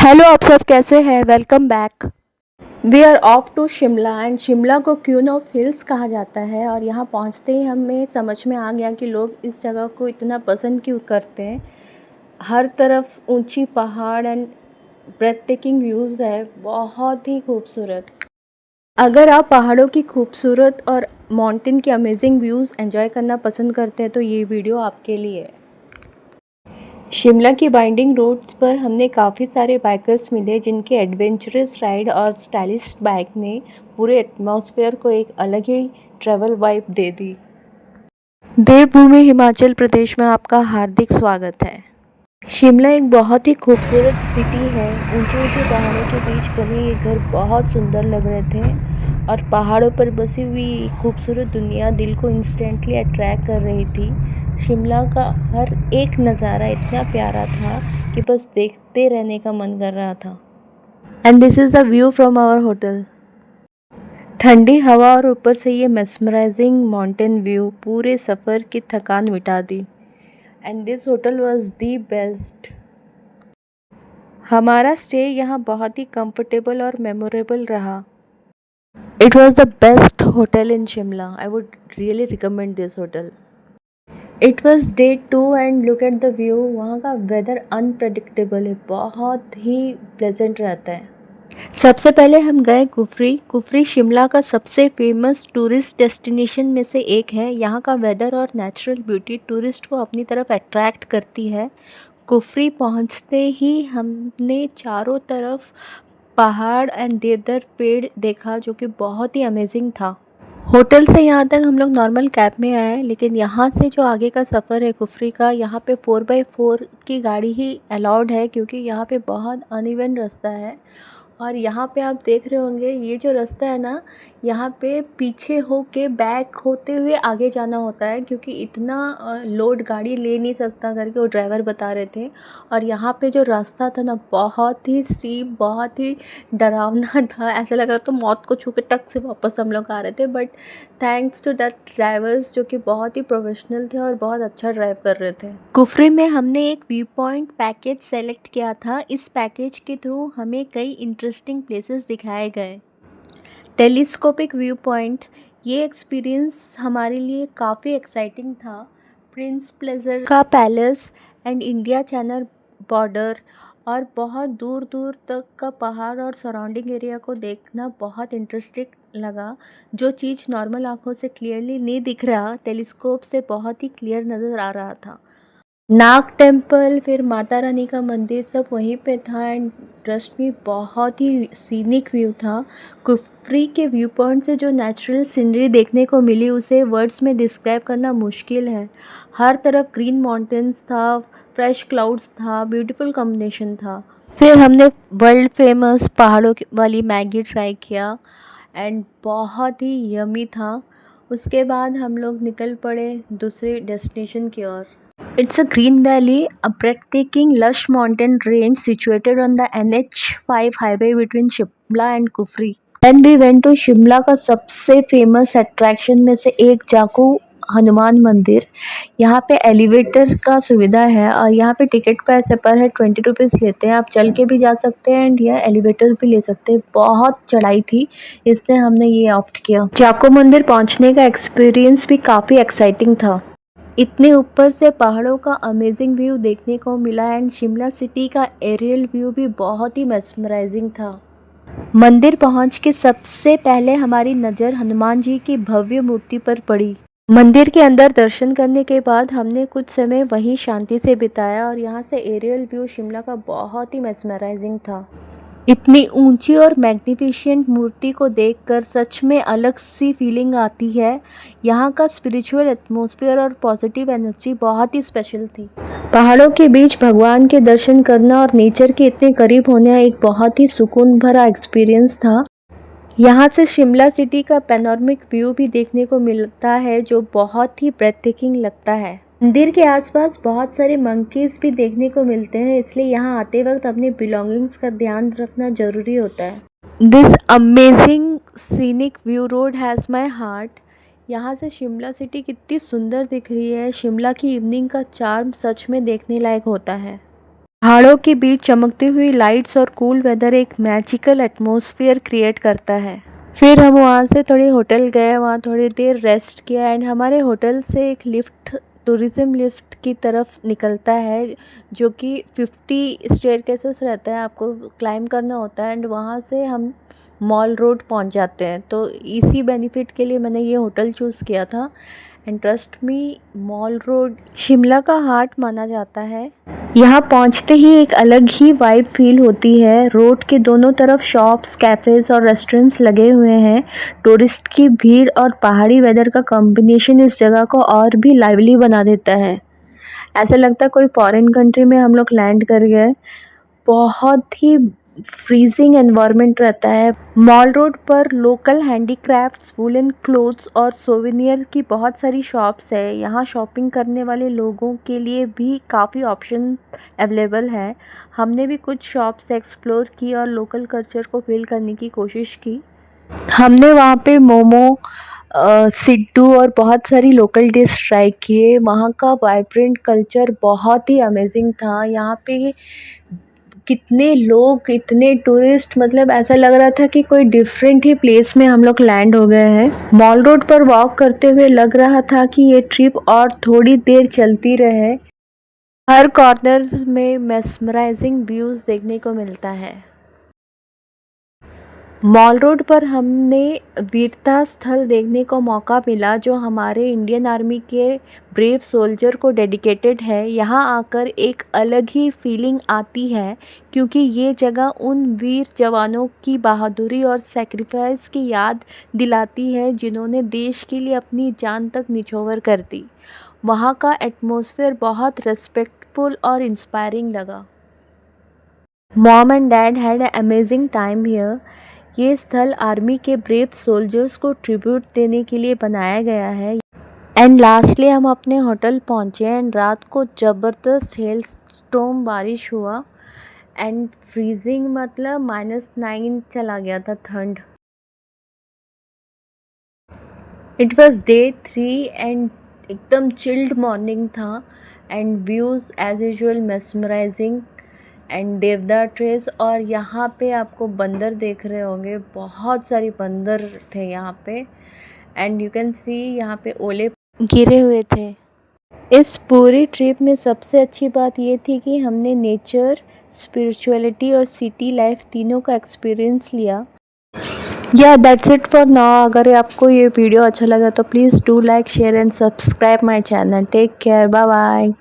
Hello, आप सब कैसे हैं? Welcome back. We are off to Shimla and Shimla को क्वीन ऑफ हिल्स कहा जाता है। और यहाँ पहुँचते ही हमें समझ में आ गया कि लोग इस जगह को इतना पसंद क्यों करते हैं। हर तरफ ऊंची पहाड़ एंड ब्रेथटेकिंग व्यूज़ है, बहुत ही खूबसूरत। अगर आप पहाड़ों की खूबसूरत और माउंटेन की अमेजिंग व्यूज़ एंजॉय करना पसंद करते हैं तो ये वीडियो आपके लिए है। शिमला की वाइंडिंग रोड्स पर हमने काफ़ी सारे बाइकर्स मिले जिनके एडवेंचरस राइड और स्टाइलिश बाइक ने पूरे एटमॉस्फेयर को एक अलग ही ट्रैवल वाइब दे दी। देवभूमि हिमाचल प्रदेश में आपका हार्दिक स्वागत है। शिमला एक बहुत ही खूबसूरत सिटी है। ऊंचे ऊंचे पहाड़ों के बीच बने ये घर बहुत सुंदर लग रहे थे और पहाड़ों पर बसी हुई खूबसूरत दुनिया दिल को इंस्टेंटली अट्रैक्ट कर रही थी। शिमला का हर एक नज़ारा इतना प्यारा था कि बस देखते रहने का मन कर रहा था। And this is the view from our hotel. ठंडी हवा और ऊपर से ये मेस्मराइजिंग माउंटेन व्यू पूरे सफ़र की थकान मिटा दी। And this hotel was the best. हमारा स्टे यहाँ बहुत ही कंफर्टेबल और मेमोरेबल रहा। It was the best hotel in Shimla. I would really recommend this hotel. It was day 2 and look at the view. वहाँ का वेदर अनप्रडिक्टेबल है, बहुत ही प्लेजेंट रहता है। सबसे पहले हम गए कुफरी। कुफरी शिमला का सबसे फेमस टूरिस्ट डेस्टिनेशन में से एक है। यहाँ का वेदर और नेचुरल ब्यूटी टूरिस्ट को अपनी तरफ अट्रैक्ट करती है। कुफरी पहुँचते ही हमने चारों तरफ पहाड़ एंड देवदार पेड़ देखा जो कि बहुत ही अमेजिंग था। होटल से यहाँ तक हम लोग नॉर्मल कैब में आए, लेकिन यहाँ से जो आगे का सफ़र है कुफरी का, यहाँ पे 4x4 की गाड़ी ही अलाउड है क्योंकि यहाँ पे बहुत अनइवन रास्ता है। और यहाँ पे आप देख रहे होंगे ये जो रास्ता है ना, यहाँ पे पीछे होके बैक होते हुए आगे जाना होता है क्योंकि इतना लोड गाड़ी ले नहीं सकता करके वो ड्राइवर बता रहे थे। और यहाँ पे जो रास्ता था ना, बहुत ही स्टीप, बहुत ही डरावना था। ऐसा लगा तो मौत को छू के टक से वापस हम लोग आ रहे थे, but thanks to that drivers जो कि बहुत ही प्रोफेशनल थे और बहुत अच्छा ड्राइव कर रहे थे। कुफरी में हमने एक व्यू पॉइंट पैकेज सेलेक्ट किया था। इस पैकेज के थ्रू हमें कई इंटरेस्टिंग प्लेसेस दिखाए गए। टेलीस्कोपिक व्यू पॉइंट, ये एक्सपीरियंस हमारे लिए काफ़ी एक्साइटिंग था। प्रिंस प्लेजर का palace and India China border और बहुत दूर दूर तक का पहाड़ और सराउंडिंग एरिया को देखना बहुत इंटरेस्टिंग लगा। जो चीज़ नॉर्मल आँखों से क्लियरली नहीं दिख रहा, टेलीस्कोप से बहुत ही क्लियर नज़र आ रहा था। नाग टेम्पल, फिर माता रानी का मंदिर सब वहीं पे था एंड ट्रस्ट मी बहुत ही सीनिक व्यू था। कुफरी के व्यू पॉइंट से जो नेचुरल सीनरी देखने को मिली उसे वर्ड्स में डिस्क्राइब करना मुश्किल है। हर तरफ ग्रीन माउंटेन्स था, फ्रेश क्लाउड्स था, ब्यूटीफुल कॉम्बिनेशन था। फिर हमने वर्ल्ड फेमस पहाड़ों वाली मैगी ट्राई किया एंड बहुत ही यमी था। उसके बाद हम लोग निकल पड़े दूसरे डेस्टिनेशन की ओर। It's a green valley, a breathtaking lush mountain range situated on the NH5 highway between Shimla and Kufri. Then we went to Shimla का सबसे फेमस अट्रैक्शन में से एक जाकू हनुमान मंदिर। यहाँ पे एलिवेटर का सुविधा है और यहाँ पे टिकट पैसे पर है 20 रुपीज़ लेते हैं। आप चल के भी जा सकते हैं एंड यह एलिवेटर भी ले सकते हैं। बहुत चढ़ाई थी इसलिए हमने ये ऑप्ट किया। जाकू मंदिर पहुँचने का एक्सपीरियंस भी काफ़ी एक्साइटिंग था। इतने ऊपर से पहाड़ों का अमेजिंग व्यू देखने को मिला एंड शिमला सिटी का एरियल व्यू भी बहुत ही मेस्मराइजिंग था। मंदिर पहुंच के सबसे पहले हमारी नज़र हनुमान जी की भव्य मूर्ति पर पड़ी। मंदिर के अंदर दर्शन करने के बाद हमने कुछ समय वहीं शांति से बिताया और यहाँ से एरियल व्यू शिमला का बहुत ही मेस्मराइजिंग था। इतनी ऊंची और मैग्निफिशेंट मूर्ति को देखकर सच में अलग सी फीलिंग आती है। यहाँ का स्पिरिचुअल एटमॉस्फेयर और पॉजिटिव एनर्जी बहुत ही स्पेशल थी। पहाड़ों के बीच भगवान के दर्शन करना और नेचर के इतने करीब होना एक बहुत ही सुकून भरा एक्सपीरियंस था। यहाँ से शिमला सिटी का पैनोरामिक व्यू भी देखने को मिलता है जो बहुत ही ब्रेथटेकिंग लगता है। मंदिर के आसपास बहुत सारे मंकीज़ भी देखने को मिलते हैं, इसलिए यहाँ आते वक्त अपने बिलोंगिंग्स का ध्यान रखना ज़रूरी होता है। This amazing scenic view road has my heart. यहाँ से शिमला सिटी कितनी सुंदर दिख रही है। शिमला की इवनिंग का चार्म सच में देखने लायक होता है। पहाड़ों के बीच चमकती हुई लाइट्स और कूल वेदर एक मैजिकल एटमॉस्फेयर क्रिएट करता है। फिर हम वहाँ से थोड़ी होटल गए, वहाँ थोड़ी देर रेस्ट किया एंड हमारे होटल से एक लिफ्ट, टूरिज़्म लिफ्ट की तरफ निकलता है, जो कि 50 स्टेयरकेसेस रहता है, आपको क्लाइंब करना होता है एंड वहाँ से हम मॉल रोड पहुँच जाते हैं। तो इसी बेनिफिट के लिए मैंने ये होटल चूज़ किया था and trust me, mall road Shimla का हार्ट माना जाता है। यहाँ पहुँचते ही एक अलग ही वाइब फील होती है। रोड के दोनों तरफ शॉप्स, कैफ़ेज़ और रेस्टोरेंट्स लगे हुए हैं। टूरिस्ट की भीड़ और पहाड़ी वेदर का कॉम्बिनेशन इस जगह को और भी लाइवली बना देता है। ऐसा लगता है कोई फॉरेन कंट्री में हम लोग लैंड कर गए। बहुत ही फ्रीजिंग एनवायरनमेंट रहता है। मॉल रोड पर लोकल हैंडीक्राफ्ट्स, वुलन क्लोथ्स और सोवेनियर की बहुत सारी शॉप्स है। यहाँ शॉपिंग करने वाले लोगों के लिए भी काफ़ी ऑप्शन अवेलेबल है। हमने भी कुछ शॉप्स एक्सप्लोर की और लोकल कल्चर को फील करने की कोशिश की। हमने वहाँ पे मोमो, सिड्डू और बहुत सारी लोकल डिश ट्राई किए। वहाँ का वाइब्रेंट कल्चर बहुत ही अमेजिंग था। यहाँ पे कितने लोग, इतने टूरिस्ट, मतलब ऐसा लग रहा था कि कोई डिफरेंट ही प्लेस में हम लोग लैंड हो गए हैं। मॉल रोड पर वॉक करते हुए लग रहा था कि ये ट्रिप और थोड़ी देर चलती रहे। हर कॉर्नर में मेस्मराइजिंग व्यूज़ देखने को मिलता है। मॉल रोड पर हमने वीरता स्थल देखने को मौका मिला, जो हमारे इंडियन आर्मी के ब्रेव सोल्जर को डेडिकेटेड है। यहाँ आकर एक अलग ही फीलिंग आती है, क्योंकि ये जगह उन वीर जवानों की बहादुरी और सेक्रीफाइस की याद दिलाती है, जिन्होंने देश के लिए अपनी जान तक निछावर कर दी। वहाँ का एटमॉस्फेयर बहुत रिस्पेक्टफुल और इंस्पायरिंग लगा। Mom and dad had a amazing time here. ये स्थल आर्मी के ब्रेव सोल्जर्स को ट्रिब्यूट देने के लिए बनाया गया है। एंड लास्टली हम अपने होटल पहुँचे एंड रात को ज़बरदस्त हेल स्टॉर्म बारिश हुआ एंड फ्रीजिंग, मतलब -9 चला गया था ठंड। इट वॉज डे 3 एंड एकदम चिल्ड मॉर्निंग था and views as usual mesmerising and देवदार ट्रेस। और यहाँ पे आपको बंदर देख रहे होंगे, बहुत सारी बंदर थे यहाँ पे एंड यू कैन सी यहाँ पे ओले गिरे हुए थे। इस पूरी ट्रिप में सबसे अच्छी बात ये थी कि हमने नेचर, स्पिरिचुअलिटी और सिटी लाइफ तीनों का एक्सपीरियंस लिया। या दैट्स इट फॉर नाउ। अगर आपको ये वीडियो अच्छा लगा तो please do like, share and subscribe my channel. Take care, bye bye.